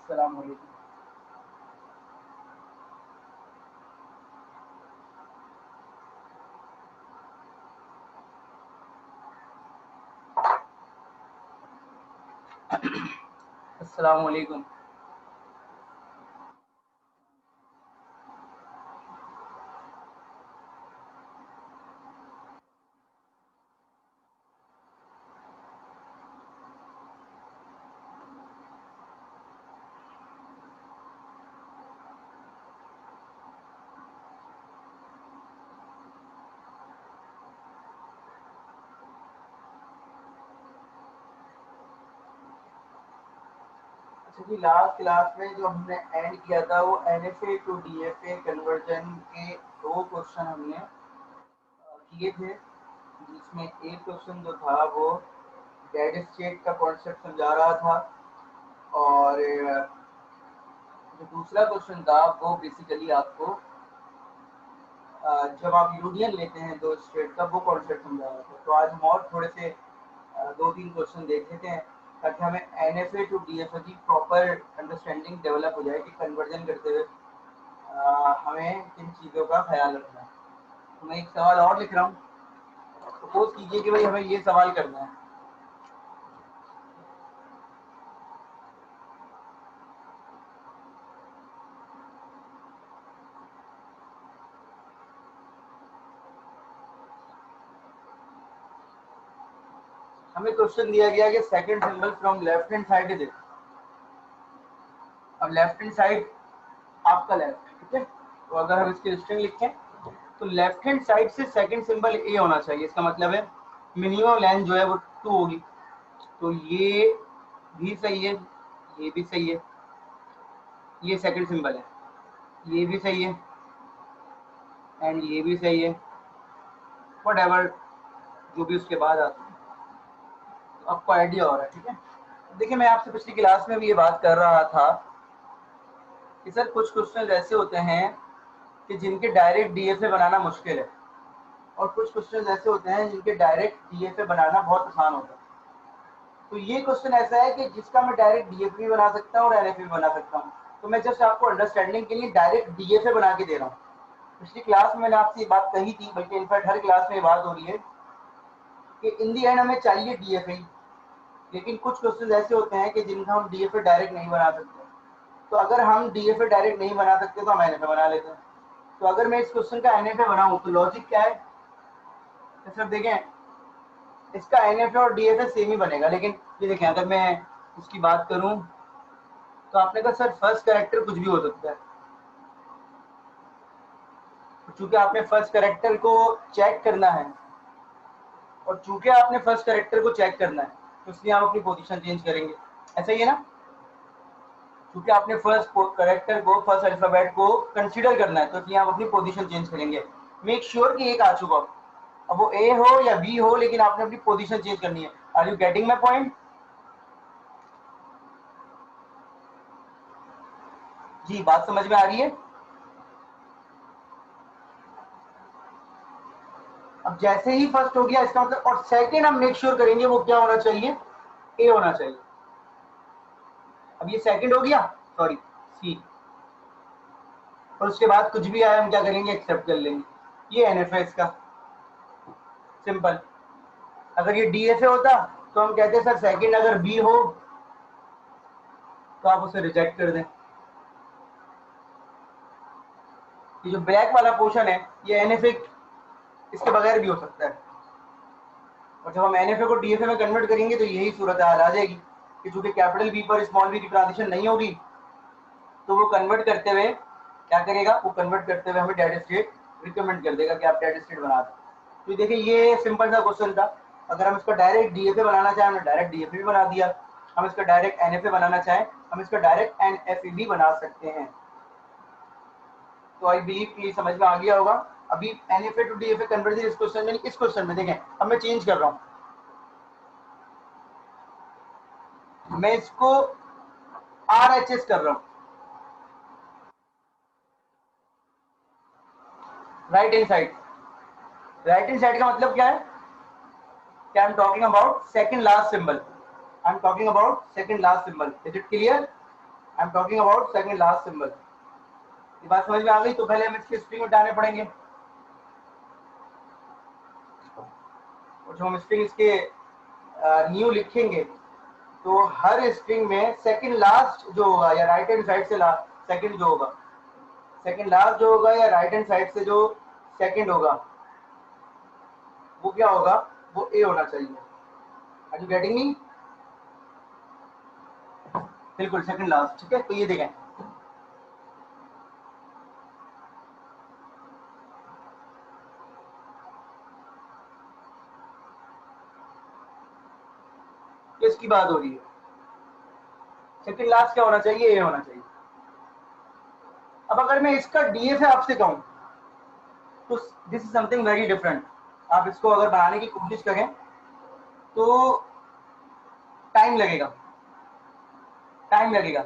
अस्सलाम वालेकुम। अस्सलाम वालेकुम। अच्छा जी, लास्ट क्लास में जो हमने एंड किया था वो एनएफए टू डीएफए कन्वर्जन के दो क्वेश्चन हमने किए थे, जिसमें एक क्वेश्चन जो था वो डेड स्टेट का कॉन्सेप्ट समझा रहा था, और जो दूसरा क्वेश्चन था वो बेसिकली आपको जब आप यूनियन लेते हैं दो स्टेट का वो कॉन्सेप्ट समझा रहा था। तो आज हम और थोड़े से दो तीन क्वेश्चन देख लेते हैं ताकि हमें एनएफए टू डीएफए की प्रॉपर अंडरस्टैंडिंग डेवलप हो जाए कि कन्वर्जन करते हुए हमें किन चीज़ों का ख्याल रखना है। तो मैं एक सवाल और लिख रहा हूँ, सपोज कीजिए कि भाई हमें ये सवाल करना है, हमें क्वेश्चन दिया गया कि second symbol from left hand side is it. अब लेफ्ट हैंड साइड आपका लेफ्ट, ठीक है, तो अगर हम इसकी स्ट्रिंग लिखें तो लेफ्ट हैंड साइड से सेकंड सिंबल ए होना चाहिए। इसका मतलब है मिनिमम लेंथ जो है वो 2 होगी। तो ये भी सही है, ये भी सही है, ये सेकंड सिंबल है, ये भी सही है एंड ये भी सही है, व्हाटएवर जो भी उसके बाद आता है। तो आपको आइडिया हो रहा है, ठीक है। देखिए, मैं आपसे पिछली क्लास में भी ये बात कर रहा था कि सर कुछ क्वेश्चन ऐसे होते हैं कि जिनके डायरेक्ट डीएफए बनाना मुश्किल है, और कुछ क्वेश्चन ऐसे होते हैं जिनके डायरेक्ट डीएफए बनाना बहुत आसान होता है। तो ये क्वेश्चन ऐसा है कि जिसका मैं डायरेक्ट डीएफए भी बना सकता हूँ और एनएफए भी बना सकता हूँ। तो मैं जस्ट आपको अंडरस्टैंडिंग के लिए डायरेक्ट डीएफए बना के दे रहा हूँ। पिछली क्लास में मैंने आपसे ये बात कही थी, बल्कि इनफैक्ट हर क्लास में ये बात हो रही है कि इन दी एंड हमें चाहिए डीएफए, लेकिन कुछ क्वेश्चन ऐसे होते हैं कि जिनका हम डीएफए डायरेक्ट नहीं बना सकते। तो अगर हम डीएफए डायरेक्ट नहीं बना सकते तो हम एनएफए बना लेते हैं। तो अगर मैं इस क्वेश्चन का एनएफए बनाऊं तो लॉजिक क्या है? तो सर देखें, इसका एनएफए और डीएफए सेम ही बनेगा, लेकिन ये देखें, अगर मैं इसकी बात करूं तो आपने कहा सर फर्स्ट कैरेक्टर कुछ भी हो सकता है। चूंकि आपने फर्स्ट कैरेक्टर को चेक करना है, और चूंकि आपने फर्स्ट कैरेक्टर को चेक करना है तो इसलिए आप अपनी पोजीशन चेंज करेंगे, ऐसा ही है ना। क्योंकि आपने फर्स्ट कैरेक्टर को, फर्स्ट अल्फाबेट को कंसीडर करना है तो इसलिए आप अपनी पोजीशन चेंज करेंगे। मेक श्योर कि एक आ चुका हो, अब वो ए हो या बी हो, लेकिन आपने अपनी पोजीशन चेंज करनी है। Are you getting my point? जी, बात समझ में आ रही है? अब जैसे ही फर्स्ट हो गया इसका मतलब, और सेकंड हम मेक श्योर करेंगे वो क्या होना चाहिए, ए होना चाहिए। अब ये सेकंड हो गया, सॉरी सी, और उसके बाद कुछ भी आया हम क्या करेंगे, एक्सेप्ट कर लेंगे। ये एनएफएस का सिंपल। अगर ये डीएफए होता तो हम कहते सर सेकंड अगर बी हो तो आप उसे रिजेक्ट कर दें। ये जो ब्लैक वाला पोर्शन है ये एनएफए इसके बगैर भी हो सकता है, और जब हम एनएफए को डीएफए में कन्वर्ट करेंगे तो यही सूरत हाल आ जाएगी कि चूंकि कैपिटल बी पर स्मॉल बी की ट्रांजिशन नहीं होगी, तो वो कन्वर्ट करते हुए क्या करेगा, वो कन्वर्ट करते हुए हमें डेड स्टेट रिकमेंड कर देगा कि आप डेड स्टेट बना दें। तो देखिए ये सिंपल सा क्वेश्चन था। अगर हम इसका डायरेक्ट डीएफए बनाना चाहें, हमने डायरेक्ट डीएफए भी बना दिया। हम इसका डायरेक्ट एनएफए बनाना चाहें, हम इसका डायरेक्ट एनएफए भी बना सकते हैं। तो आई बिलीव कि समझ में आ गया होगा। अभी एनएफए टू डीएफए कन्वर्जन इस क्वेश्चन में, इस क्वेश्चन में देखें, अब मैं चेंज कर रहा हूँ, मैं इसको आरएचएस कर रहा हूँ, right hand side. Right hand side का मतलब क्या है कि I am talking about second last symbol, I am talking about second last symbol. Is it clear? I am talking about second last symbol. ये बात समझ में आ गई? तो पहले हम इसके स्ट्रिंग उठाने पड़ेंगे, और जो हम स्ट्रिंग इसके न्यू लिखेंगे तो हर स्ट्रिंग में सेकंड लास्ट जो होगा या राइट हैंड साइड से सेकंड जो होगा, सेकंड लास्ट जो होगा या राइट हैंड साइड से जो सेकंड होगा वो क्या होगा? वो ए होना चाहिए। Are you getting me? बिल्कुल सेकंड लास्ट, ठीक है। तो ये देखें, इसकी बात हो रही है। सेकंड लास्ट क्या होना चाहिए? ए होना चाहिए। अब अगर मैं इसका डीएफ है आपसे कहूं तो this is something very different. आप इसको अगर बनाने की कोशिश करें तो टाइम लगेगा, टाइम लगेगा।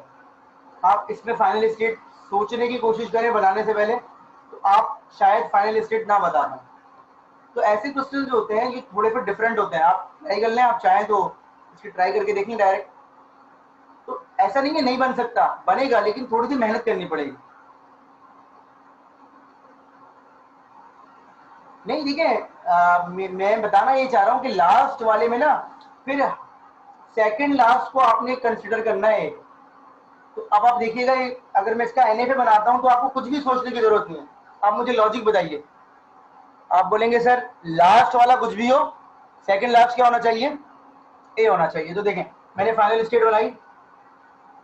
आप इसमें फाइनल स्टेट सोचने की कोशिश करें बनाने से पहले तो आप शायद फाइनल स्टेट ना बता पाएं। तो ऐसे क्वेश्चन जो होते हैं ये थोड़े फिर डिफरेंट होते हैं। आप ट्राई कर लें, आप चाहें तो इसकी ट्राई करके देखें डायरेक्ट। तो ऐसा नहीं है नहीं बन सकता, बनेगा, लेकिन थोड़ी सी मेहनत करनी पड़ेगी। नहीं ठीक है, मैं बताना ये चाह रहा हूँ कि लास्ट वाले में ना फिर सेकंड लास्ट को आपने कंसिडर करना है। तो अब आप देखिएगा, अगर मैं इसका एनएफए बनाता हूं तो आपको कुछ भी सोचने की जरूरत नहीं है। आप मुझे लॉजिक बताइए। आप बोलेंगे सर लास्ट वाला कुछ भी हो, सेकंड लास्ट क्या होना चाहिए? ए होना चाहिए। तो देखें, मैंने फाइनल स्टेट बनाई,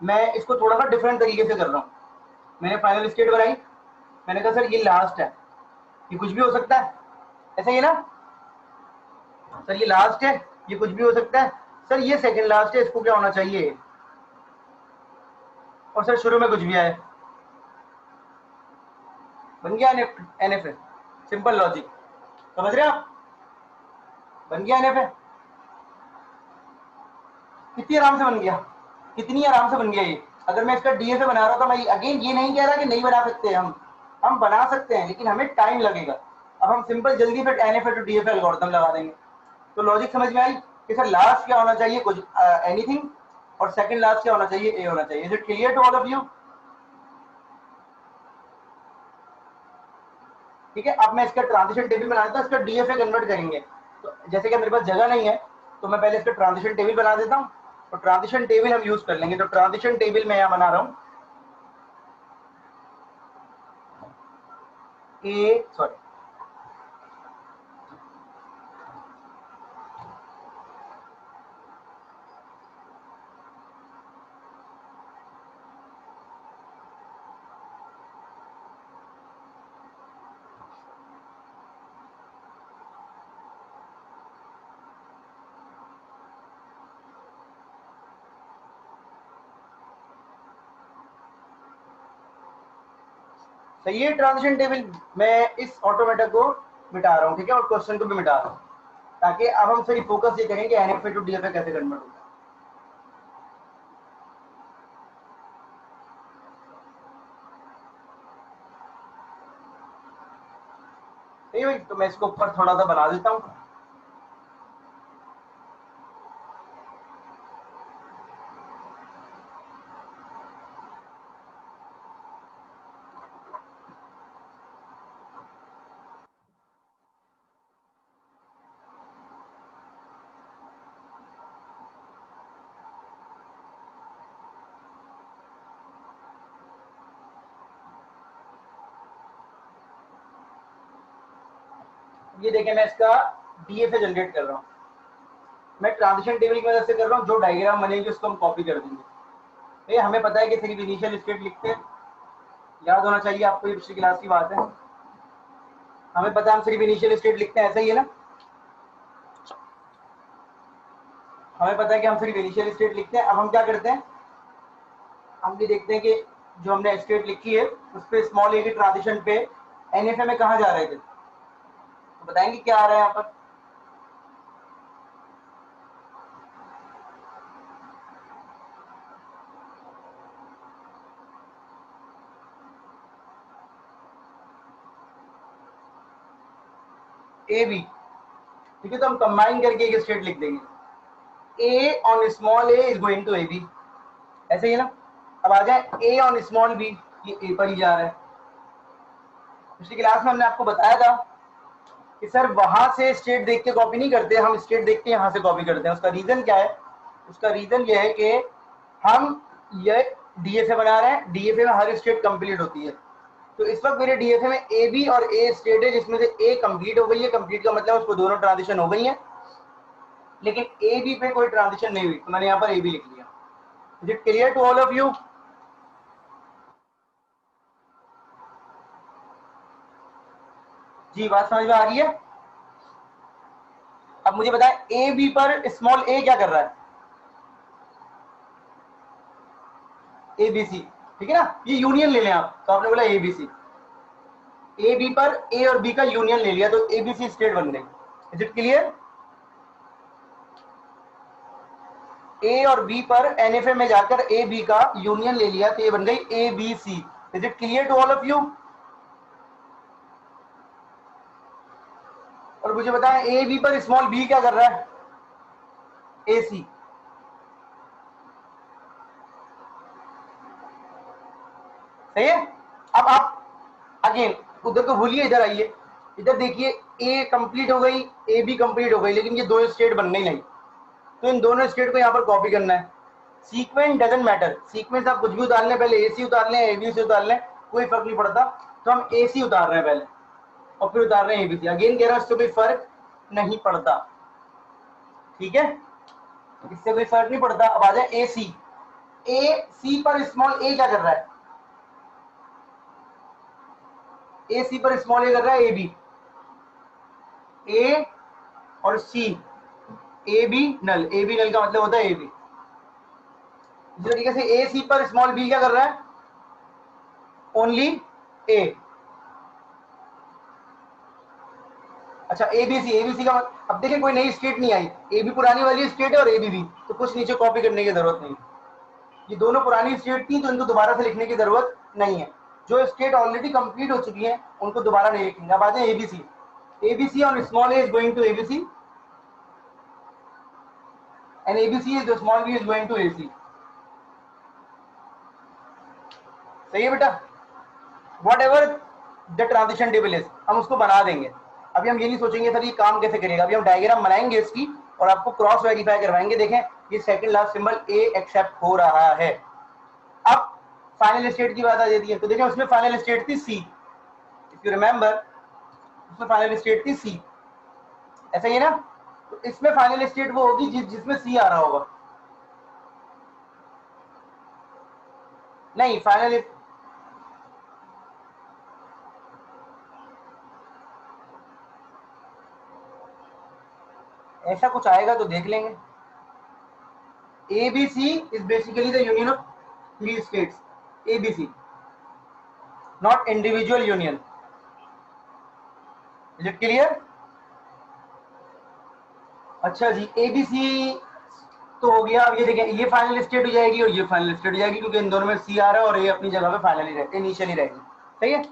मैं इसको थोड़ा सा डिफरेंट तरीके से कर रहा हूं। मैंने फाइनल स्टेट बनाई, मैंने कहा सर ये लास्ट है, ये कुछ भी हो सकता है, ऐसा ही ना? सर ये लास्ट है, ये कुछ भी हो सकता है। सर ये सेकंड लास्ट है, इसको क्या होना चाहिए? और सर शुरू में कुछ भी आए, बन गया एनएफए। सिंपल लॉजिक, समझ रहे हैं आप? बन गया एनएफए। कितनी आराम से बन गया, कितनी आराम से बन गया ये। अगर मैं इसका डीएफए बना रहा था, मैं अगेन ये नहीं कह रहा कि नहीं बना सकते, हम बना सकते हैं, लेकिन हमें टाइम लगेगा। अब हम सिंपल जल्दी फिर एनएफए टू डीएफए एल्गोरिथम लगा देंगे। तो लॉजिक समझ में आई कि सर लास्ट क्या होना चाहिए? कुछ एनीथिंग, और सेकंड लास्ट क्या होना चाहिए? ए होना चाहिए। Is it clear to all of you? ठीक है। अब मैं इसका ट्रांजिशन टेबल बना देता हूँ, इसका डीएफए कन्वर्ट करेंगे। तो जैसे कि मेरे पास जगह नहीं है तो मैं पहले इसका ट्रांजिशन टेबल बना देता हूँ, तो ट्रांजिशन टेबल हम यूज कर लेंगे। तो ट्रांजिशन टेबल मैं यहाँ बना रहा हूँ ए, सॉरी, सही है। ट्रांजिशन टेबल मैं इस ऑटोमेटा को मिटा रहा हूँ, ठीक है, और क्वेश्चन को भी मिटा रहा हूँ, ताकि अब हम सिर्फ फोकस ये करें कि एनएफए टू डीएफए कैसे कन्वर्ट होगा। सही है, तो मैं इसको ऊपर थोड़ा सा बना देता हूँ। ये देखें, मैं इसका डीएफए जनरेट कर रहा हूँ। मैं ट्रांजिशन टेबल की मदद से कर रहा हूँ, जो डायग्राम बनेगी उसको हम कॉपी कर देंगे। ये हमें पता है कि सिर्फ इनिशियल स्टेट लिखते हैं, याद होना चाहिए आपको, ये पिछली क्लास की बात है। हमें पता है हम सिर्फ इनिशियल स्टेट लिखते हैं, ऐसा ही है ना? हमें पता है कि हम सिर्फ इनिशियल स्टेट लिखते हैं। अब हम क्या करते हैं, हम भी देखते हैं कि जो हमने स्टेट लिखी है उस पर स्मॉल ए की ट्रांजिशन पे एनएफए में कहाँ जा रहे थे, तो बताएंगे क्या आ रहा है यहाँ पर। ए बी, ठीक है, तो हम कंबाइन करके एक स्टेट लिख देंगे, A on small A is going to A B, ऐसे ही ना? अब आ जाए ए ऑन स्मॉल बी, ये ए पर ही जा रहा है। पिछली क्लास में हमने आपको बताया था कि सर वहां से स्टेट देख के कॉपी नहीं करते, हम स्टेट देख के यहाँ से कॉपी करते हैं। उसका रीजन क्या है? उसका रीजन ये है कि हम ये डीएफए बना रहे हैं, डीएफए में हर स्टेट कंप्लीट होती है। तो इस वक्त मेरे डीएफए में ए बी और ए स्टेट है, जिसमें से ए कंप्लीट हो गई है। कंप्लीट का मतलब उसको दोनों ट्रांजिशन हो गई है, लेकिन ए बी पे कोई ट्रांजिशन नहीं हुई, तो मैंने यहाँ पर ए बी लिख लिया। Is it clear to all of you? जी बात समझ में आ रही है? अब मुझे बताएं ए बी पर स्मॉल ए क्या कर रहा है? ए बी सी, ठीक है ना, ये यूनियन ले लें आप, तो आपने बोला ए बी सी, ए बी पर ए और बी का यूनियन ले लिया, तो ए बी सी स्टेट बन गई। Is it clear? ए और बी पर एनएफए में जाकर ए बी का यूनियन ले लिया, तो ये बन गई A B C. Is it clear to all of you? और मुझे बताएं ए बी पर स्मॉल बी क्या कर रहा है? ए सी। सही है। अब आप अगेन उधर को भूलिए, इधर आइए, इधर देखिए, ए कंप्लीट हो गई, ए बी कंप्लीट हो गई, लेकिन ये दो स्टेट बनने ही नहीं। तो इन दोनों स्टेट को यहाँ पर कॉपी करना है। सीक्वेंस डजंट मैटर, सीक्वेंस आप कुछ भी उतार लें, पहले ए सी उतार लें, ए बी सी उतार लें, कोई फर्क नहीं पड़ता। तो हम ए सी उतार रहे हैं पहले, और फिर उतार रहे हैं ए बी सी। अगेन कह रहा है उससे कोई फर्क नहीं पड़ता, ठीक है, इससे कोई फर्क नहीं पड़ता। अब आ जाए ए सी। ए सी पर स्मॉल ए क्या कर रहा है? ए सी पर स्मॉल ए कर रहा है ए बी। ए और सी, A be null, A be null का मतलब होता है ए बी। इसी तरीके से ए सी पर स्मॉल बी क्या कर रहा है? ओनली ए। अच्छा एबीसी, एबीसी का अब देखिए कोई नई स्टेट नहीं आई, ए बी पुरानी वाली स्टेट है और ए बी भी, तो कुछ नीचे कॉपी करने की जरूरत नहीं। ये दोनों पुरानी स्टेट थी, तो इनको दोबारा से लिखने की जरूरत नहीं है। जो स्टेट ऑलरेडी कंप्लीट हो चुकी है उनको दोबारा नहीं लिखेंगे। अब आ जाए ABC. ABC on small A is going to ABC and ABC is small B is going to AC. सही है बेटा? Whatever the transition table is, हम उसको बना देंगे। अभी हम ये नहीं सोचेंगे सर ये काम कैसे करेगा, अभी हम डायग्राम बनाएंगे इसकी और आपको क्रॉस वेरीफाई करवाएंगे। देखें ये सेकंड लास्ट सिंबल ए एक्सेप्ट हो रहा है। अब फाइनल स्टेट की बात आ जाती है, तो देखें उसमें फाइनल स्टेट थी सी, इफ यू रिमेंबर उसमें फाइनल स्टेट थी सी, ऐसा ही है ना? तो इसमें फाइनल स्टेट वो होगी जिसमें सी आ रहा होगा। नहीं फाइनल, ऐसा कुछ आएगा तो देख लेंगे। ABC is basically the union of three states. ABC, not individual union. Is it clear? अच्छा जी, ABC तो हो गया। अब ये देखें ये फाइनल स्टेट हो जाएगी और ये फाइनल स्टेट हो जाएगी, क्योंकि इन दोनों में सी आ रहा है और ये अपनी जगह पे फाइनली रहती, इनिशियली रहेगी। सही है।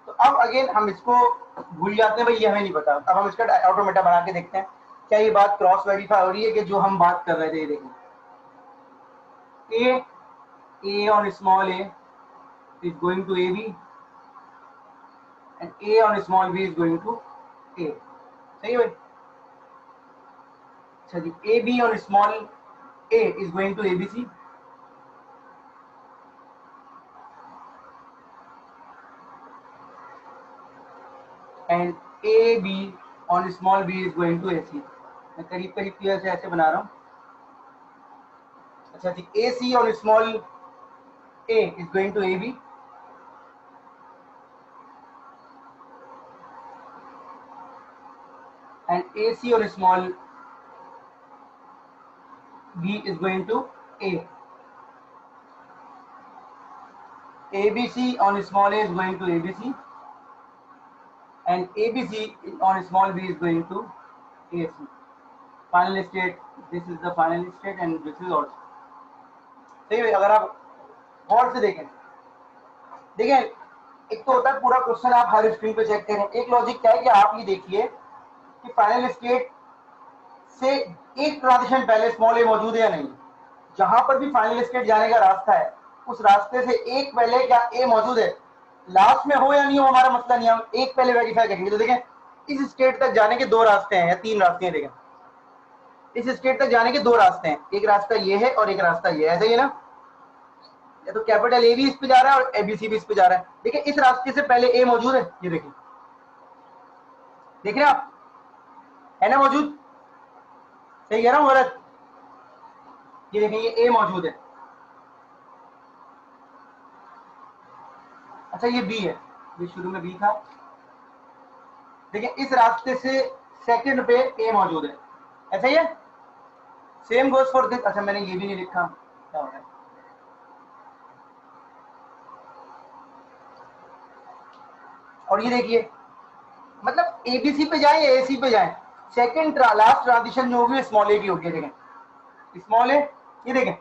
तो अब अगेन हम इसको भूल जाते हैं, भाई ये हमें नहीं पता। अब हम इसका ऑटोमेटा बना के देखते हैं क्या ये बात क्रॉस वेरीफाई हो रही है कि जो हम बात कर रहे थे। ये देखें A on small a is going to AB and A on small b is going to A. सही है भाई? अच्छा जी, AB on small a is going to ABC and AB on small b is going to AC. मैं करीब करीब की वजह से ऐसे बना रहा हूँ। अच्छा जी, AC on small a is going to AB and AC on small b is going to A. ABC on small a is going to ABC and ABC on small b is going to AC. Final state, this is the final state and this is also. सही है। अगर आप गौर से देखें, एक तो होता है पूरा क्वेश्चन आप हर स्क्रीन पे चेक करें। एक लॉजिक क्या है कि आप ये देखिए कि फाइनल स्टेट से एक ट्रांजिशन पहले स्मॉल ए मौजूद है या नहीं। जहां पर भी फाइनल स्टेट जाने का रास्ता है उस रास्ते से एक पहले क्या ए मौजूद है, लास्ट में हो या नहीं हो हमारा मसला नहीं, हम एक पहले वेरीफाई करेंगे। तो देखें इस स्टेट तक जाने के दो रास्ते हैं या तीन रास्ते हैं। देखें इस स्टेट तक जाने के दो रास्ते हैं, एक रास्ता ये है और एक रास्ता ये है, ऐसा ही है ना। या तो कैपिटल ए भी इस पे जा रहा है और एबीसी भी इस पे जा रहा है। देखिए इस रास्ते से पहले ए मौजूद है, ये देखिए, देख रहे हैं आप, है ना मौजूद, सही कह रहा हूँ गलत? ये देखें ये ए मौजूद है। अच्छा ये बी है, ये शुरू में बी था। देखिए इस रास्ते से सेकंड पे ए मौजूद है, ऐसा ही है। Same goes for this. अच्छा मैंने ये भी नहीं लिखा, क्या हो रहा है? और ये देखिए मतलब एबीसी पे जाए या एसी पे जाए, सेकंड लास्ट ट्रांजिशन जो होगी स्मॉल ए की होगी। देखें स्मॉल ए, ये देखें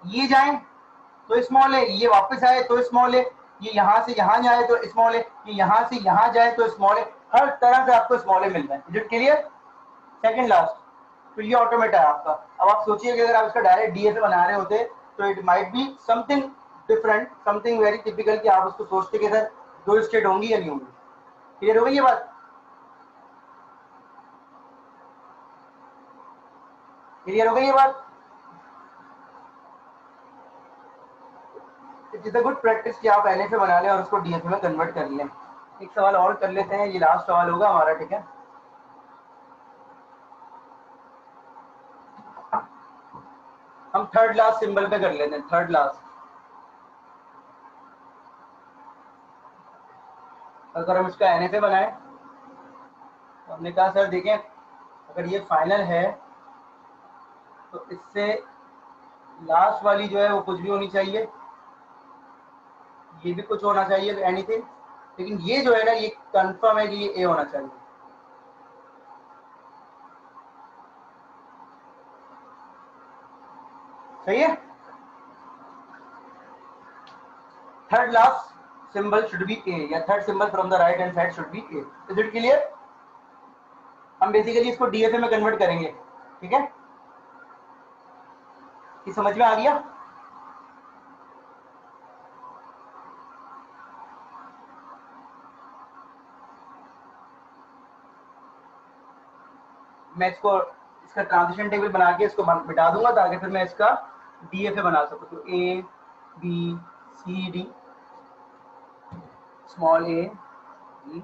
ये जाए तो स्मॉल है, ये वापस आए तो स्मॉल है, ये यहां से यहां जाए तो स्मॉल है, ये यहां से यहां जाए तो स्मॉल है, हर तरह से आपको स्मॉल है मिल रहा है। Is it clear? Second last, तो ये ऑटोमेट है आपका। अब आप सोचिए कि अगर आप इसका डायरेक्ट डीए से बना रहे होते तो it might be something different, something very typical, कि आप उसको सोचते कि सर दो स्टेट होंगी या नहीं होंगी। क्लियर हो गई ये बात? क्लियर हो गई ये बात? इट्स अ गुड प्रैक्टिस कि आप एनएफए बना लें और उसको डीएफए में कन्वर्ट कर लें। एक सवाल और कर लेते हैं, ये लास्ट सवाल होगा हमारा, ठीक है? हम थर्ड लास्ट सिंबल पे कर लेते हैं, थर्ड लास्ट। अगर हम इसका एनएफए बनाए तो हमने कहा सर देखें अगर ये फाइनल है तो इससे लास्ट वाली जो है वो कुछ भी होनी चाहिए, ये भी कुछ होना चाहिए एनीथिंग, लेकिन ये जो है ना ये कंफर्म है कि ये ए होना चाहिए। सही है? Third last symbol should be A, या third symbol from the right hand side should be A. Is it clear? हम बेसिकली इसको डीएफए में कन्वर्ट करेंगे, ठीक है? ये समझ में आ गया? मैं इसको इसका ट्रांजिशन टेबल बना के इसको मिटा दूंगा ताकि फिर मैं इसका डीएफए बना सकूं। तो A B C D, small A B,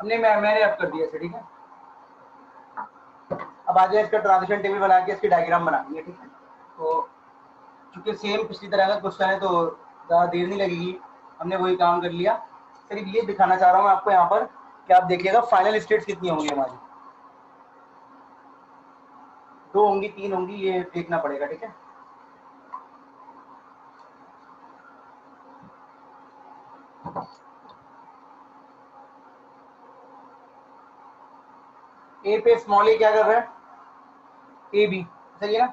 मैंने अब कर दिया, ठीक है? अब आ जाए इसका ट्रांजिशन टेबल बना के इसकी डायग्राम बना देंगे, ठीक है? तो चूंकि सेम पिछली तरह का क्वेश्चन है तो ज़्यादा देर नहीं लगेगी, हमने वही काम कर लिया। सिर्फ ये दिखाना चाह रहा हूँ मैं आपको यहाँ पर कि आप देखिएगा फाइनल स्टेट्स कितनी होंगी हमारी, 2 होंगी 3 होंगी, ये देखना पड़ेगा, ठीक है? ए पे स्मॉल ए क्या कर रहा है? ए बी, सही है ना?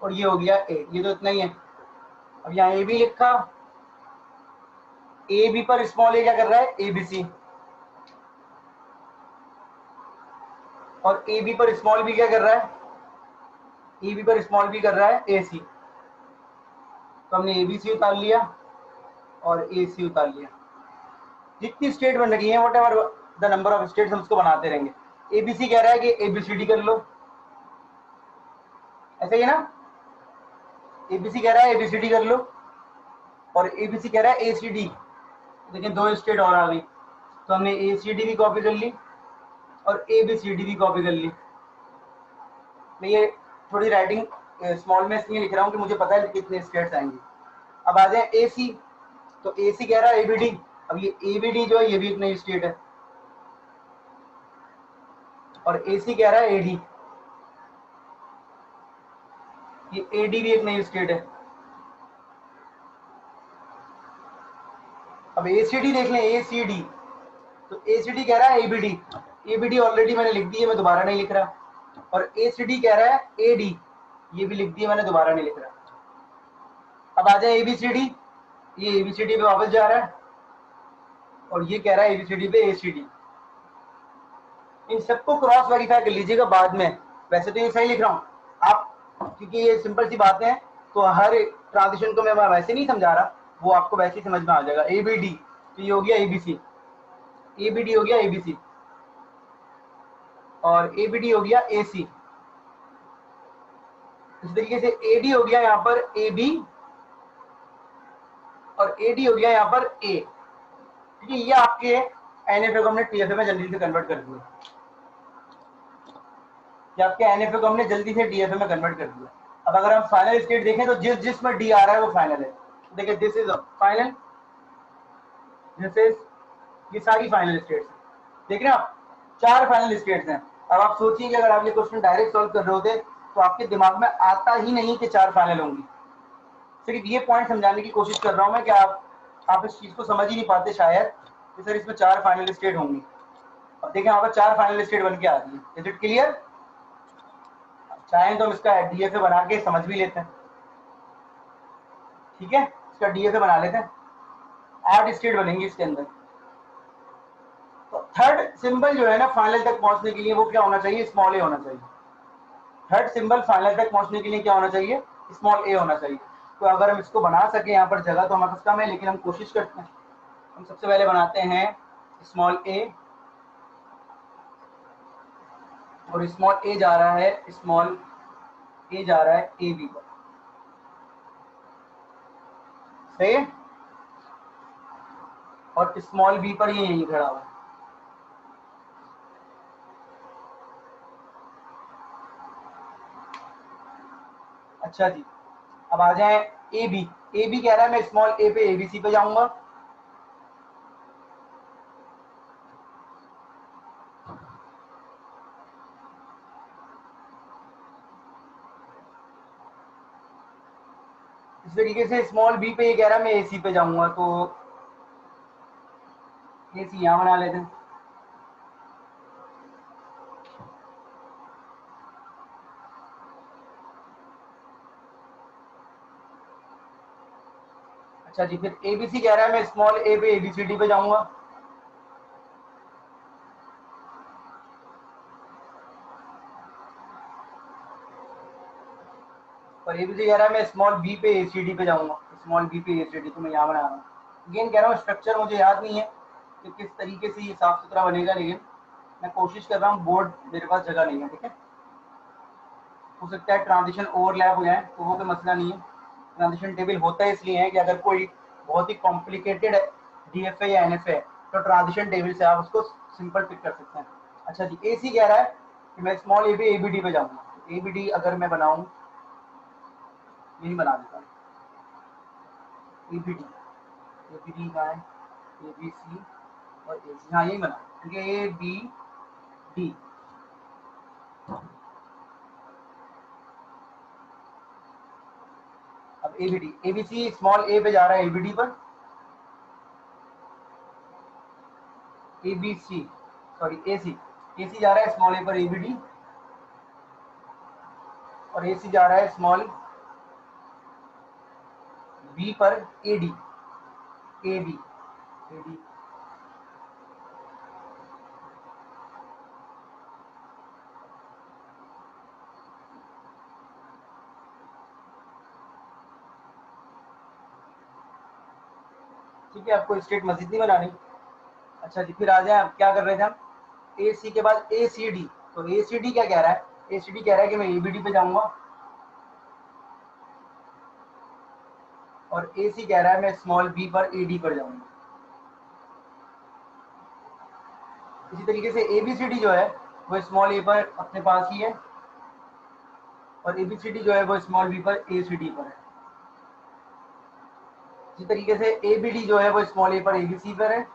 और ये हो गया ए, ये तो इतना ही है। अब यहाँ ए बी लिखा, ए बी पर स्मॉल ए क्या कर रहा है? ए बी सी, और ए बी पर स्मॉल बी क्या कर रहा है? ए बी पर स्मॉल बी कर रहा है ए सी। तो हमने ए बी सी उतार लिया और ए सी उतार लिया। जितनी स्टेट बन रही है what ever the number of states, हम उसको बनाते रहेंगे। एबीसी कह रहा है कि एबीसीडी कर लो, ऐसा ही है ना? एबीसी कह रहा है एबीसीडी कर लो और एबीसी कह रहा है एसीडी। देखिए 2 स्टेट और आ गई, तो हमने एसीडी भी कॉपी कर ली और एबीसीडी भी कॉपी कर ली। मैं ये थोड़ी राइटिंग स्मॉल में इसलिए लिख रहा हूँ कि मुझे पता है कितने स्टेट्स आएंगे। अब आ जाए एसी, तो एसी कह रहा है एबीडी। अब ये एबीडी जो है ये भी एक नई स्टेट है, और एसी कह रहा है एडी, ये एडी भी एक नई स्टेट है। अब एसीडी देख लें, एसीडी, तो एसीडी कह रहा है एबीडी, एबीडी ऑलरेडी मैंने लिख दी है, मैं दोबारा नहीं लिख रहा। और एसीडी कह रहा है एडी, ये भी लिख दी है मैंने, दोबारा नहीं लिख रहा। अब आ जाए एबीसीडी, ये एबीसीडी पे वापस जा रहा है और ये कह रहा है एबीसीडी पे एसीडी। इन सबको क्रॉस वेरीफाई कर लीजिएगा बाद में। वैसे तो ये सही लिख रहा हूँ आप, क्योंकि ये सिंपल सी बातें हैं तो हर ट्रांजिशन को मैं वैसे नहीं समझा रहा, वो आपको वैसे ही समझ में आ जाएगा। ए बी डी, तो ये हो गया एबीसी, ए बी डी हो गया एबीसी, और ए बी डी हो गया ए सी। इस तरीके से ए डी हो गया यहाँ पर ए बी, और ए डी हो गया यहाँ पर ए। ठीक है, ये आपके एनएफए को हमने टीएफए में जल्दी से कन्वर्ट कर दिया, कि आपके एनएफए को हमने जल्दी से डीएफए में कन्वर्ट कर दिया। अब अगर हम फाइनल स्टेट देखें तो जिसमें डी आ रहा है वो फाइनल है। देखिए this is final, this is, ये सारी फाइनल स्टेट्स हैं। देख रहे हैं आप, 4 फाइनल स्टेट्स हैं। अब आप सोचिए कि अगर आप ये क्वेश्चन डायरेक्ट सॉल्व कर रहे होते तो आपके दिमाग में आता ही नहीं कि 4 फाइनल होंगी। सिर्फ ये पॉइंट समझाने की कोशिश कर रहा हूं मैं कि आप इस चीज को समझ ही नहीं पाते शायद कि सर इसमें 4 फाइनल स्टेट होंगी। अब देखें यहाँ पर 4 फाइनल स्टेट बन के आ रही है। Is it clear? चाहें तो हम इसका डीएफए बना के समझ भी लेते हैं। ठीक है, इसका डीएफए बना लेते हैं। 8 स्टेट बनेंगे इसके अंदर। तो थर्ड सिंबल जो है ना फाइनल तक पहुंचने के लिए वो क्या होना चाहिए? स्मॉल ए होना चाहिए। थर्ड सिंबल फाइनल तक पहुंचने के लिए क्या होना चाहिए? स्मॉल ए होना चाहिए। तो अगर हम इसको बना सके यहाँ पर जगह तो हमारे पास कम है, लेकिन हम कोशिश करते हैं। हम सबसे पहले बनाते हैं स्मॉल ए, और स्मॉल ए जा रहा है, स्मॉल ए जा रहा है ए बी पर। सही है, और स्मॉल बी पर ये यहीं खड़ा हुआ है। अच्छा जी, अब आ जाए ए बी। ए बी कह रहा है मैं स्मॉल ए पे एबीसी पे जाऊंगा। इस तरीके से स्मॉल बी पे ये कह रहा है मैं एसी पे जाऊंगा, तो एसी यहां बना लेते हैं। अच्छा जी, फिर एबीसी कह रहा है मैं स्मॉल ए पे एबीसीडी पे जाऊंगा। और एबीसी कह रहा है मैं स्मॉल बी पे एसीडी पे जाऊंगा। स्मॉल बी पे एसीडी, तो मैं यहाँ बना रहा हूँ। अगेन कह रहा हूँ स्ट्रक्चर मुझे याद नहीं है कि किस तरीके से ये साफ सुथरा बनेगा, लेकिन मैं कोशिश कर रहा हूँ। बोर्ड मेरे पास जगह नहीं है, ठीक है। हो सकता है ट्रांजिशन ओवरलैप हो जाए, तो वो कोई मसला नहीं है। ट्रांजिशन टेबल होता है इसलिए है कि अगर कोई बहुत ही कॉम्प्लिकेटेड डीएफए या एनएफए है तो ट्रांजिशन टेबल से आप उसको सिंपल पिक कर सकते हैं। अच्छा जी, एसी कह रहा है कि मैं स्मॉल ए पे एबीडी पे जाऊंगा। एबीडी अगर मैं बनाऊं, यही बना देता हूँ एबीडी। एबीडी का है एबीसी और एसी, हाँ यही बना, ठीक है। ए बी डी, अब एबीडी, एबीसी स्मॉल ए पे जा रहा है एबीडी पर, एबीसी सॉरी एसी, एसी जा रहा है स्मॉल ए पर एबीडी, और एसी जा रहा है स्मॉल बी पर एडी, एडी, एडी। ठीक है, आपको स्टेट मस्जिद नहीं बनानी। अच्छा जी, फिर आ जाए, आप क्या कर रहे थे हम? ए सी के बाद ए सी डी। तो ए सी डी क्या कह रहा है? ए सी डी कह रहा है कि मैं एबीडी पे जाऊंगा, और ए सी कह रहा है मैं स्मॉल बी पर एडी पर जाऊंगा। इसी तरीके से एबीसीडी जो है वो स्मॉल ए पर अपने पास ही है, और एबीसीडी जो है वो स्मॉल बी पर एसीडी पर है। इसी तरीके से एबीडी जो है वो स्मॉल ए पर एबीसी पर है,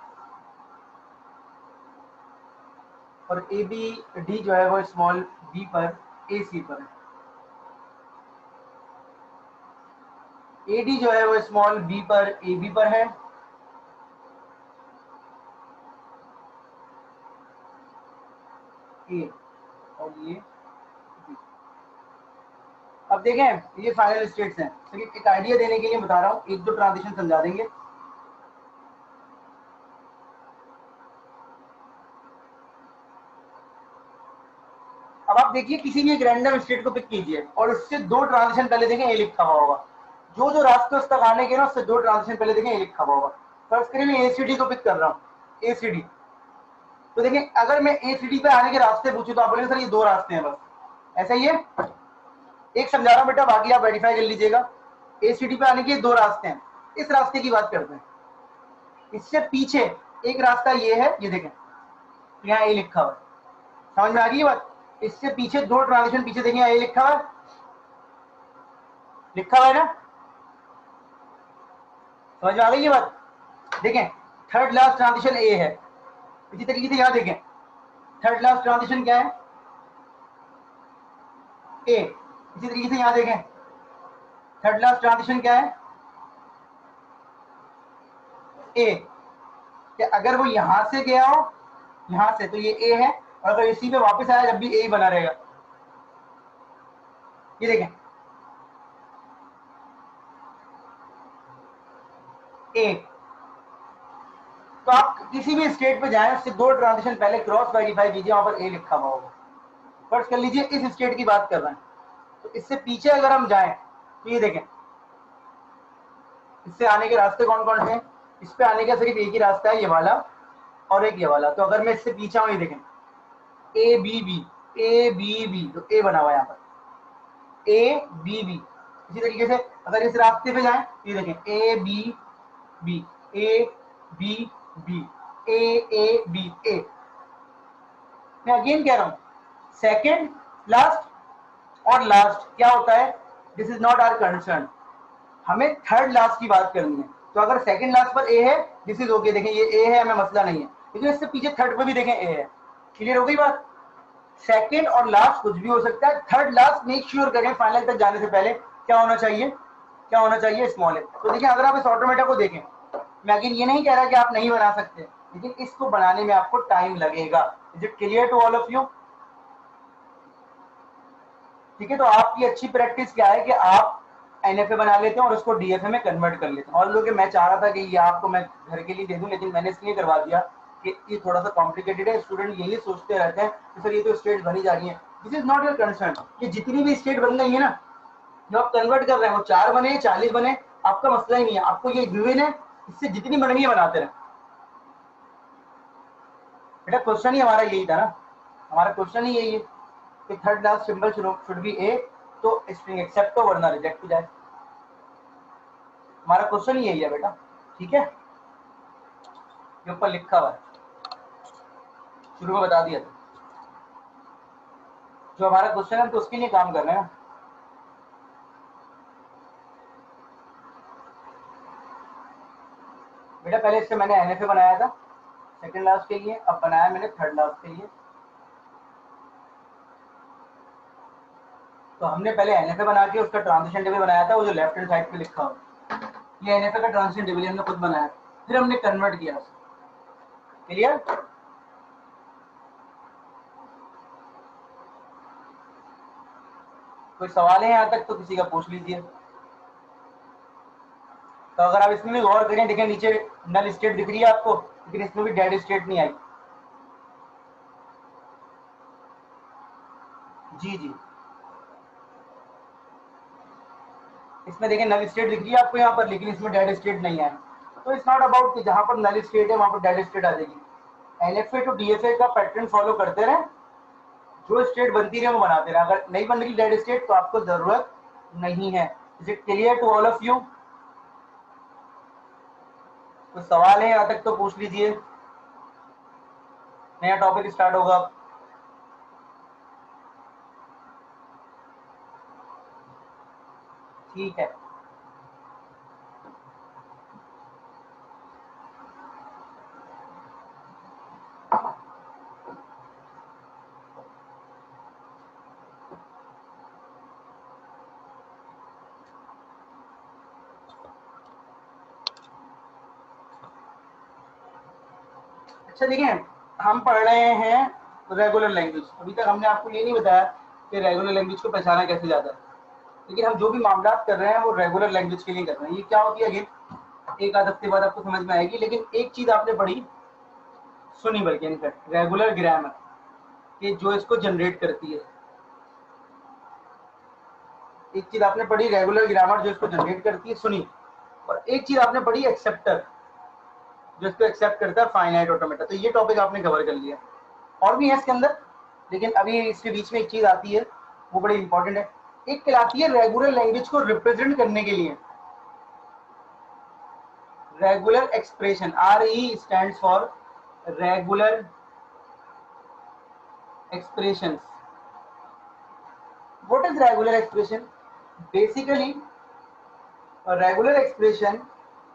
और ए बी डी जो है वो स्मॉल बी पर ए सी पर है। ए डी जो है वो स्मॉल बी पर ए बी पर है, ए, और ये बी। अब देखें ये फाइनल स्टेट्स हैं, तो एक आइडिया देने के लिए बता रहा हूँ, एक दो ट्रांजिशन समझा देंगे। अब आप देखिए किसी भी एक रैंडम स्टेट को पिक कीजिए और उससे दो ट्रांजिशन पहले देखें ए लिखा हुआ होगा, जो जो रास्ते उस तक आने के ना उससे दो ट्रांजिशन पहले देखें ए लिखा हुआ होगा। फर्स्ट करिए मैं एसीडी को पिक कर रहा हूँ, एसीडी, तो देखिए अगर मैं एसीडी पे आने के रास्ते पूछूं तो आप बोलेंगे सर ये दो रास्ते हैं बस, ऐसा ही है। एक समझा रहा हूं बेटा, बाकी आप वेरीफाई कर लीजिएगा। एसीडी पे आने के दो रास्ते हैं, इस रास्ते की बात करते हैं। इससे पीछे एक रास्ता ये है, ये देखें यहाँ ए लिखा हुआ है, समझ में आ रही है बात। इससे पीछे दो ट्रांजिशन पीछे देखें ए लिखा हुआ है, लिखा हुआ है ना, समझ में आ गई ये बात। देखें थर्ड लास्ट ट्रांजिशन ए है, इसी तरीके से यहाँ देखें थर्ड लास्ट ट्रांजिशन क्या है, ए। इसी तरीके से यहाँ देखें थर्ड लास्ट ट्रांजिशन क्या है, ए। कि अगर वो यहां से गया हो यहां से तो ये ए है, और अगर इसी पे वापस आया जब भी ए बना रहेगा। ये देखें ए, तो आप किसी भी स्टेट पे जाएं उससे दो ट्रांजिशन पहले क्रॉस वेरीफाई कीजिए, वहां पर ए लिखा हुआ होगा। फर्स्ट कर लीजिए इस स्टेट की बात कर रहे हैं, तो इससे पीछे अगर हम जाएं तो ये देखें इससे आने के रास्ते कौन कौन से हैं। इस पे आने का सिर्फ एक ही रास्ता है, ये वाला और एक ये वाला। तो अगर मैं इससे पीछे हूं, ये देखें A B B, A B B, तो ए बना हुआ है यहाँ पर ए बी बी। इसी तरीके से अगर इस रास्ते पे जाएं तो ये देखें A B B, A B B, A B A. मैं अगेन कह रहा हूं सेकेंड लास्ट और लास्ट क्या होता है, this is not our concern, हमें थर्ड लास्ट की बात करनी है। तो अगर सेकंड लास्ट पर ए है दिस इज ओके, देखें ये ए है, हमें मसला नहीं है, लेकिन इससे पीछे थर्ड पर भी देखें ए है। क्लियर हो गई बात। सेकंड और लास्ट कुछ भी हो सकता है, थर्ड लास्ट मेक श्योर करें फाइनल तक जाने से पहले क्या होना चाहिए, क्या होना चाहिए, स्मॉल ए। तो देखिए अगर आप इस ऑटोमेटा को देखें, मैं अगेन ये नहीं कह रहा कि आप नहीं बना सकते, लेकिन इसको बनाने में आपको टाइम लगेगा। Is it clear to all of you. ठीक है, तो आपकी अच्छी प्रैक्टिस क्या है कि आप एनएफए बना लेते हैं और उसको डीएफए में कन्वर्ट कर लेते हैं। और लोग मैं चाह रहा था कि ये आपको मैं घर के लिए दे दूं, लेकिन मैंने इसलिए करवा दिया कि ये थोड़ा सा कॉम्प्लिकेटेड है। स्टूडेंट यही सोचते रहते हैं कि सर ये तो स्टेट बनी जा रही है, this is not your concern. ये जितनी भी स्टेट बन रही है ना, जो आप कन्वर्ट कर रहे हैं, वो 4 बने 40 बने, आपका मसला ही नहीं है। आपको ये गिवन है, इससे जितनी बन रही है बनाते रहे। बेटा क्वेश्चन ही हमारा यही था ना, हमारा क्वेश्चन ही यही है कि third last symbol should be A, तो स्ट्रिंग एक्सेप्ट हो वरना रिजेक्ट हो जाए। हमारा क्वेश्चन यही है बेटा, ठीक है, ये ऊपर लिखा हुआ है, शुरू में बता दिया था। जो हमारा क्वेश्चन है तो उसके लिए काम कर रहे हैं। बेटा पहले इससे मैंने एनएफए बनाया था सेकंड लास्ट के लिए, अब बनाया मैंने थर्ड लास्ट के लिए। तो हमने पहले एनएफए बना के उसका ट्रांजिशन टेबल बनाया था, वो जो लेफ्ट हैंड साइड पे लिखा हुआ, ये एनएफए का ट्रांजिशन टेबल हमने खुद बनाया, फिर हमने कन्वर्ट किया। क्लियर। कोई सवाल है यहाँ तक तो किसी का पूछ लीजिए। तो अगर आप इसमें भी गौर करें, देखें नीचे नल स्टेट दिख रही है आपको, लेकिन इसमें भी डेड स्टेट नहीं आई। जी जी, इसमें देखें नल स्टेट दिख रही है आपको यहाँ पर, लेकिन इसमें डेड स्टेट नहीं है। तो इट्स नॉट अबाउट कि जहां पर नल स्टेट है वहां पर डेड स्टेट आ जाएगी। एनएफए टू डीएफए का पैटर्न फॉलो करते रहे, जो स्टेट बनती रहे वो बनाते रहे। अगर नहीं बन रही डेड स्टेट तो आपको जरूरत नहीं है। Is it clear to all of you. कोई सवाल है यहाँ तक तो पूछ लीजिए, नया टॉपिक स्टार्ट होगा। ठीक है, अच्छा देखिए हम पढ़ रहे हैं रेगुलर लैंग्वेज। अभी तक हमने आपको ये नहीं बताया कि रेगुलर लैंग्वेज को पहचाना कैसे जाता है। लेकिन हम जो भी मामला कर रहे हैं वो रेगुलर लैंग्वेज के लिए कर रहे हैं। ये क्या होती है अगेन एक आध हफ्ते बाद आपको समझ में आएगी, लेकिन एक चीज आपने पढ़ी, सुनी बल्कि इनफैक्ट, रेगुलर ग्रामर कि जो इसको जनरेट करती है। एक चीज आपने पढ़ी रेगुलर ग्रामर जो इसको जनरेट करती है, सुनी। और एक चीज आपने पढ़ी एक्सेप्टर जो इसको एक्सेप्ट करता है, फाइनाइट ऑटोमेटा। तो ये टॉपिक आपने कवर कर लिया। और भी है इसके अंदर, लेकिन अभी इसके बीच में एक चीज आती है वो बड़ी इंपॉर्टेंट है। एक कहलाती है रेगुलर लैंग्वेज को रिप्रेजेंट करने के लिए regular expression. RE stands for regular expressions. What is regular expression? Basically, a regular expression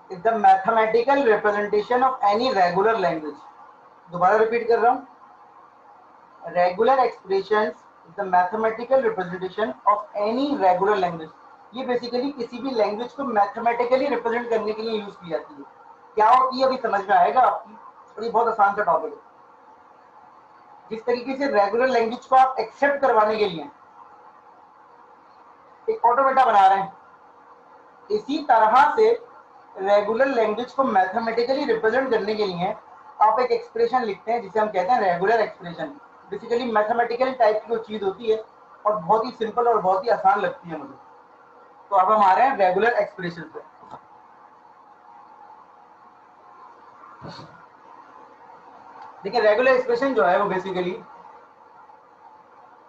is the mathematical representation of any regular language. दोबारा रिपीट कर रहा हूँ, regular expressions is the mathematical representation of any regular language. ये basically किसी भी language को mathematically represent करने के लिए यूज की जाती है। क्या होती है अभी समझ में आएगा आपकी, और ये बहुत आसान सा टॉपिक है। जिस तरीके से रेगुलर लैंग्वेज को आप एक्सेप्ट करवाने के लिए एक ऑटोमेटा बना रहे हैं, इसी तरह से रेगुलर लैंग्वेज को मैथमेटिकली रिप्रेजेंट करने के लिए आप एक एक्सप्रेशन लिखते हैं जिसे हम कहते हैं regular expression. Basically mathematical type की वो चीज होती है और बहुत ही सिंपल और बहुत ही आसान लगती है मुझे। तो अब हम आ रहे हैं रेगुलर एक्सप्रेशन पे। देखिए रेगुलर एक्सप्रेशन जो है वो बेसिकली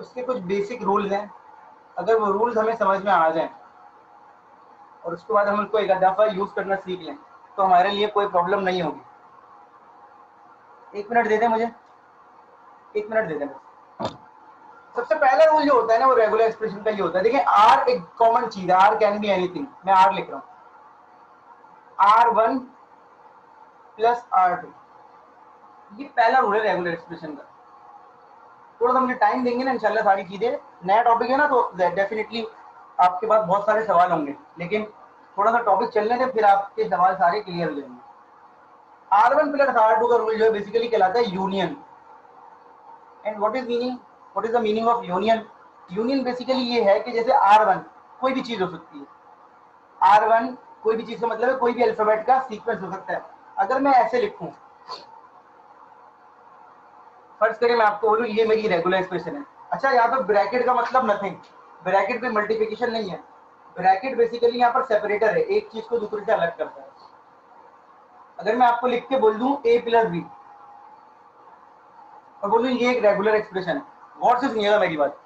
उसके कुछ बेसिक रूल्स हैं। अगर वो रूल्स हमें समझ में आ जाए और उसके बाद हम उनको एक दफा यूज करना सीख लें तो हमारे लिए कोई प्रॉब्लम नहीं होगी। एक मिनट दे दें मुझे, एक मिनट दे दें। सबसे पहला रूल जो होता है ना वो रेगुलर एक्सप्रेशन का ये होता है। देखिए आर एक कॉमन चीज है, आर कैन बी एनीथिंग। मैं आर लिख रहा हूँ, R1 प्लस R2, ये पहला रूल है रेगुलर एक्सप्रेशन का। थोड़ा सा मुझे टाइम देंगे ना इंशाल्लाह सारी चीजें, नया टॉपिक है ना तो डेफिनेटली आपके पास बहुत सारे सवाल होंगे, लेकिन थोड़ा सा टॉपिक चलने दें फिर आपके सवाल सारे क्लियर हो जाएंगे। R1 प्लस R2 का रूल जो है बेसिकली कहलाता है union. And what is the meaning of union? Union basically ये है कि जैसे R1 कोई भी चीज हो सकती है, R1 कोई भी चीज का मतलब है कोई भी अल्फाबेट का सीक्वेंस हो सकता है। अगर मैं ऐसे लिखूं, फर्ज करें मैं आपको बोलूं ये मेरी रेगुलर एक्सप्रेशन है। अच्छा यहाँ पे ब्रैकेट का मतलब नथिंग, ब्रैकेट पे मल्टीप्लिकेशन नहीं है। ब्रैकेट बेसिकली यहाँ पर सेपरेटर है, एक चीज को दूसरे से अलग करता है। अगर मैं आपको लिख के बोल दूं a प्लस बी और बोलूं ये एक रेगुलर एक्सप्रेशन है, गौर से सुनिएगा मेरी बात।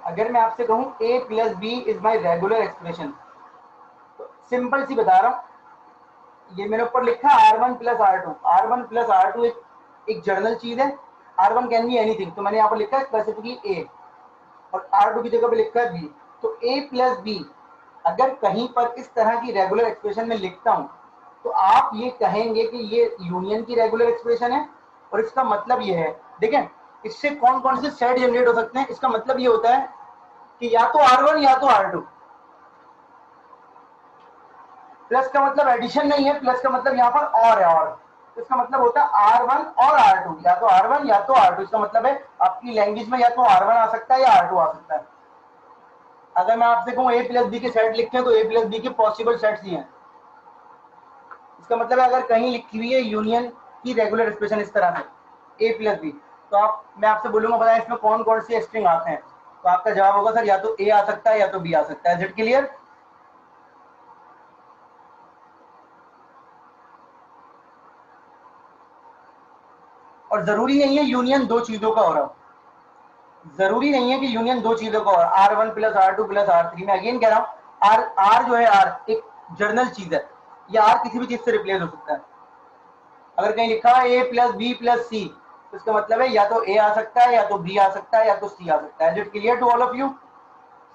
अगर मैं आपसे कहूं a plus B is my regular expression, तो सिंपल सी बता रहा हूं, ये मेरे ऊपर लिखा है R1 plus R2। R1 plus R2 एक जर्नल चीज है, R1 कैन बी एनीथिंग, तो मैंने यहाँ पर लिखा है स्पेसिफिकली A और R2 की जगह पे लिखा है B। तो A प्लस बी अगर कहीं पर इस तरह की रेगुलर एक्सप्रेशन में लिखता हूं तो आप ये कहेंगे कि ये यूनियन की रेगुलर एक्सप्रेशन है। और इसका मतलब ये है, देखें इससे कौन कौन से सेट जनरेट हो सकते हैं। इसका मतलब ये होता है कि या तो R1 या तो R2। प्लस का मतलब एडिशन नहीं है, प्लस का मतलब यहाँ पर और है, और इसका मतलब होता है R1 और R2, या तो R1 या तो R2। इसका मतलब है आपकी लैंग्वेज में या तो R1 आ सकता है या R2 आ सकता है। अगर मैं आपसे कहूँ a प्लस बी के सेट लिखते हैं तो a प्लस बी के पॉसिबल सेट्स ही हैं। इसका मतलब है अगर कहीं लिखी हुई है यूनियन की रेगुलर एक्सप्रेशन इस तरह से a प्लस बी, तो मैं आपसे बोलूंगा बताएं इसमें कौन कौन से स्ट्रिंग आते हैं, तो आपका जवाब होगा सर या तो a आ सकता है या तो b आ सकता है। Is it clear? और जरूरी नहीं है यूनियन दो चीजों का हो रहा हो, जरूरी नहीं है कि यूनियन दो चीजों का हो रहा। R1 plus R2 plus R3, मैं अगेन कह रहा हूँ R जो है R एक जर्नल चीज है, ये R किसी भी चीज से रिप्लेस हो सकता है। अगर कहीं लिखा है a प्लस बी प्लस सी, तो इसका मतलब है या तो a आ सकता है या तो b आ सकता है या तो c आ सकता है। Is it clear to all of you?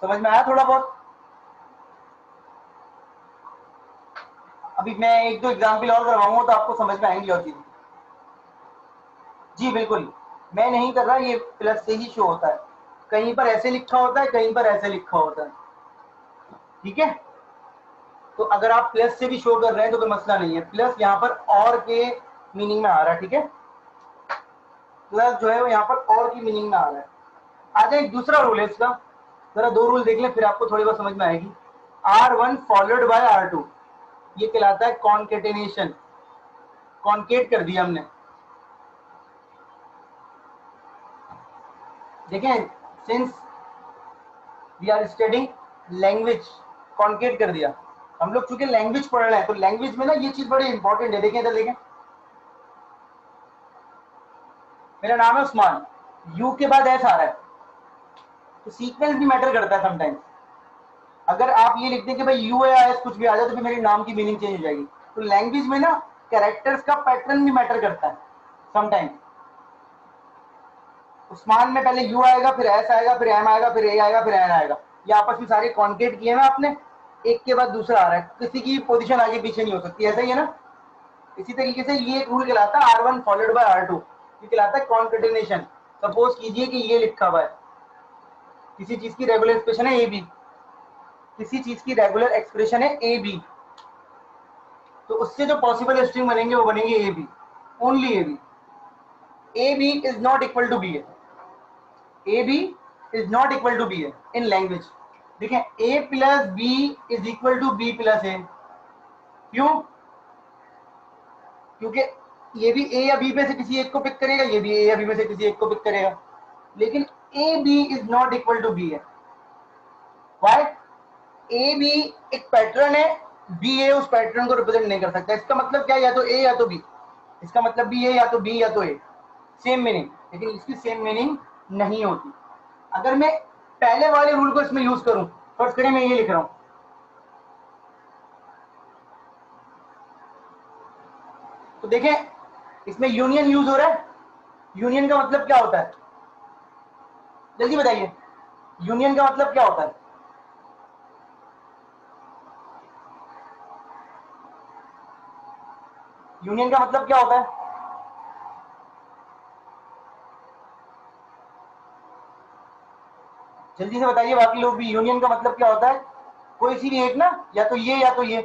समझ में आया थोड़ा बहुत? अभी मैं एक दो एग्जाम्पल और करवाऊंगा तो आपको समझ में आएंगी और चीजें। जी बिल्कुल, मैं नहीं कर रहा, ये प्लस से ही शो होता है। कहीं पर ऐसे लिखा होता है, कहीं पर ऐसे लिखा होता है, ठीक है। तो अगर आप प्लस से भी शो कर रहे हैं तो कोई मसला नहीं है। प्लस यहाँ पर और के मीनिंग में आ रहा है, ठीक है। प्लस जो है वो यहाँ पर और की मीनिंग में आ रहा है। आ जाए दूसरा रूल है इसका, जरा दो रूल देख लें फिर आपको थोड़ी बहुत समझ में आएगी। R1 फॉलोड बाय R2, ये कहलाता है कॉन्केटेनेशन। कॉन्केट कर दिया हमने, देखें since we are studying language, concat कर दिया हम लोग, चूंकि लैंग्वेज पढ़ रहे हैं तो लैंग्वेज में ना ये चीज बड़ी इंपॉर्टेंट है। देखें इधर देखें, मेरा नाम है उस्मान, यू के बाद एस आ रहा है, तो सीक्वेंस भी मैटर करता है समटाइम्स। अगर आप ये लिख दें कि भाई यू या एस कुछ भी आ जाए तो फिर मेरे नाम की मीनिंग चेंज हो जाएगी। तो लैंग्वेज में ना कैरेक्टर्स का पैटर्न भी मैटर करता है समटाइम्स। उस्मान में पहले यू आएगा, फिर एस आएगा, फिर एम आएगा, फिर ए आएगा, फिर एन आएगा। ये आपस में सारे कॉन्केट किए हैं आपने, एक के बाद दूसरा आ रहा है, किसी की पोजीशन आगे पीछे नहीं हो सकती, ऐसा ही है ना। इसी तरीके से ये एक रूल कहलाता है R1 फॉलोड बाय R2, ये कहलाता है कॉन्केटेनेशन। सपोज कीजिए कि ये लिखा हुआ है, किसी चीज की रेगुलर एक्सप्रेशन है ए बी, किसी चीज की रेगुलर एक्सप्रेशन है ए बी, तो उससे जो पॉसिबल स्ट्रिंग बनेंगे वो बनेंगे A B, only A B. A B is not equal to B A, A B is not equal to B A in language. देखें A plus B is equal to B plus A, क्यों? क्योंकि ये भी ए या B में से किसी एक को पिक करेगा, ये भी ए या बी में से किसी एक को पिक करेगा, लेकिन A B is not equal to B है। व्हाई? ए बी एक पैटर्न है, बी ए उस पैटर्न को रिप्रेजेंट नहीं कर सकता। इसका मतलब क्या है, या तो ए या तो बी, इसका मतलब भी ए या तो बी या तो ए, सेम मीनिंग, लेकिन इसकी सेम मीनिंग नहीं होती। अगर मैं पहले वाले रूल को इसमें यूज करूं, फर्स्ट करें मैं ये लिख रहा हूं, तो देखें इसमें यूनियन यूज हो रहा है। यूनियन का मतलब क्या होता है, जल्दी बताइए, यूनियन का मतलब क्या होता है? यूनियन का मतलब क्या होता है? जल्दी से बताइए बाकी लोग भी, यूनियन का मतलब क्या होता है? कोई सी भी एक ना, या तो ये या तो ये।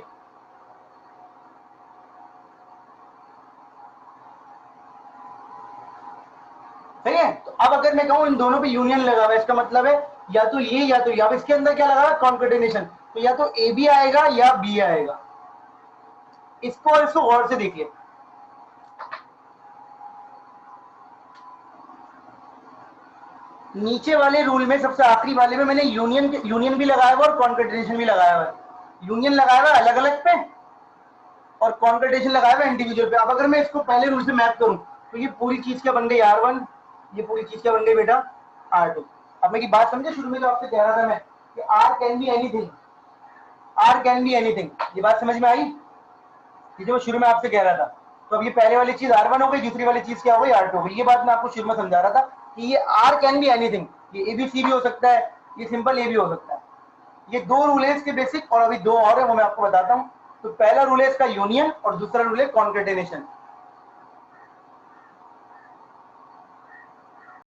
सही है, तो अब अगर मैं कहूं इन दोनों पे यूनियन लगा हुआ है, इसका मतलब है या तो ये या तो ये। अब इसके अंदर क्या लगा हुआ है? कॉन्केटेनेशन, तो या तो ए बी आएगा या बी आएगा। इसको और इसको गौर से देखिए, नीचे वाले रूल में सबसे आखिरी वाले में मैंने यूनियन भी लगाया हुआ और कॉन्केटेनेशन भी लगाया हुआ है। यूनियन लगाया हुआ अलग अलग पे और कॉन्केटेनेशन लगाया हुआ इंडिविजुअल पे। अब अगर मैं इसको पहले रूल से मैप करूं तो ये पूरी चीज क्या बन गई R1, ये पूरी चीज क्या बन गई बेटा R2। अब मेरी बात समझे, शुरू में जो आपसे कह रहा था मैं कि R can be anything, R can be anything, ये बात समझ में आई? ये जो शुरू में आपसे कह रहा था, तो अब ये पहले वाली चीज R1 हो गई, दूसरी वाली चीज क्या हो गई R2 हो गई। ये बात मैं आपको शुरू में समझा रहा था कि ये R कैन बी एनीथिंग, ये ABC भी हो सकता है, ये सिंपल A भी हो सकता है। ये दो रूल है इसके बेसिक, और अभी दो और है वो मैं आपको बताता हूँ। तो पहला रूल है इसका यूनियन और दूसरा रूल है कॉन्केटेनेशन।